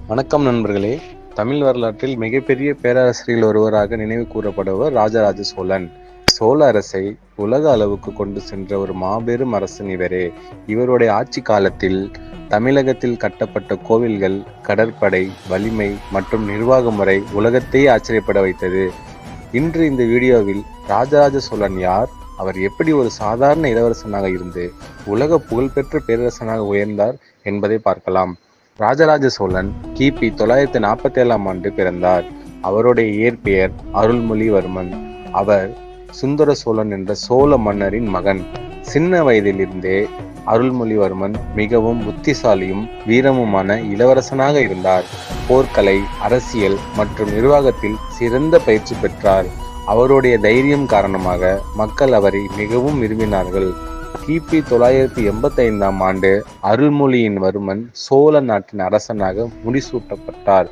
வணக்கம் நண்பர்களே. தமிழ் வரலாற்றில் மிகப்பெரிய பேரரசரில் ஒருவராக நினைவு கூறப்படுவர் ராஜராஜ சோழன். சோழ அரசை உலக அளவுக்கு கொண்டு சென்ற ஒரு மாபெரும் அரசன் இவரே. இவருடைய ஆட்சி காலத்தில் தமிழகத்தில் கட்டப்பட்ட கோவில்கள், கடற்படை வலிமை மற்றும் நிர்வாக முறை உலகத்தையே ஆச்சரியப்பட வைத்தது. இன்று இந்த வீடியோவில் ராஜராஜ சோழன் யார், அவர் எப்படி ஒரு சாதாரண இளவரசனாக இருந்து உலக புகழ்பெற்ற பேரரசனாக உயர்ந்தார் என்பதை பார்க்கலாம். ராஜராஜ சோழன் கிபி 947 பிறந்தார். அவருடைய இயற்பெயர் அருள்மொழிவர்மன். அவர் சுந்தர சோழன் என்ற சோழ மன்னரின் மகன். சின்ன வயதிலிருந்தே அருள்மொழிவர்மன் மிகவும் புத்திசாலியும் வீரமுமான இளவரசனாக இருந்தார். போர்க்கலை, அரசியல் மற்றும் நிர்வாகத்தில் சிறந்த பயிற்சி பெற்றார். அவருடைய தைரியம் காரணமாக மக்கள் அவரை மிகவும் விரும்பினார்கள். கிபி 985 அருள்மொழிவர்மன் சோழ நாட்டின் அரசனாக முடிசூட்டப்பட்டார்.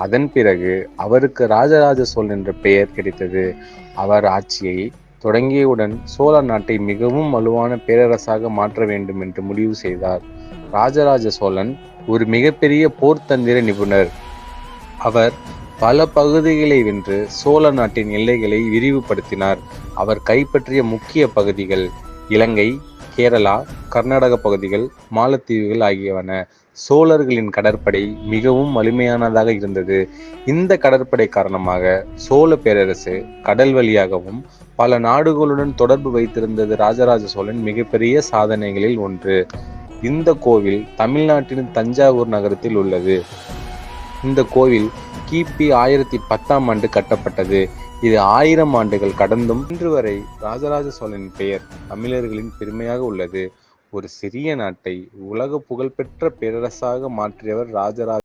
அதன் பிறகு அவருக்கு ராஜராஜ சோழன் என்ற பெயர் கிடைத்தது. அவர் ஆட்சியை தொடங்கியவுடன் சோழ நாட்டை மிகவும் வலுவான பேரரசாக மாற்ற வேண்டும் என்று முடிவு செய்தார். ராஜராஜ சோழன் ஒரு மிகப்பெரிய போர்த்தந்திர நிபுணர். அவர் பல பகுதிகளை வென்று சோழ நாட்டின் எல்லைகளை விரிவுபடுத்தினார். அவர் கைப்பற்றிய முக்கிய பகுதிகள் இலங்கை, கேரளா, கர்நாடக பகுதிகள், மாலத்தீவுகள் ஆகியவன. சோழர்களின் கடற்படை மிகவும் வலிமையானதாக இருந்தது. இந்த கடற்படை காரணமாக சோழ பேரரசு கடல் வழியாகவும் பல நாடுகளுடன் தொடர்பு வைத்திருந்தது. ராஜராஜ சோழன் மிகப்பெரிய சாதனைகளில் ஒன்று. இந்த கோவில் தமிழ்நாட்டின் தஞ்சாவூர் நகரத்தில் உள்ளது. இந்த கோவில் கிபி 1010 கட்டப்பட்டது. இது 1000 ஆண்டுகள் கடந்தும் இன்று வரை ராஜராஜ சோழனின் பெயர் தமிழர்களின் பெருமையாக உள்ளது. ஒரு சிறிய நாட்டை உலக புகழ்பெற்ற பேரரசாக மாற்றியவர் ராஜராஜ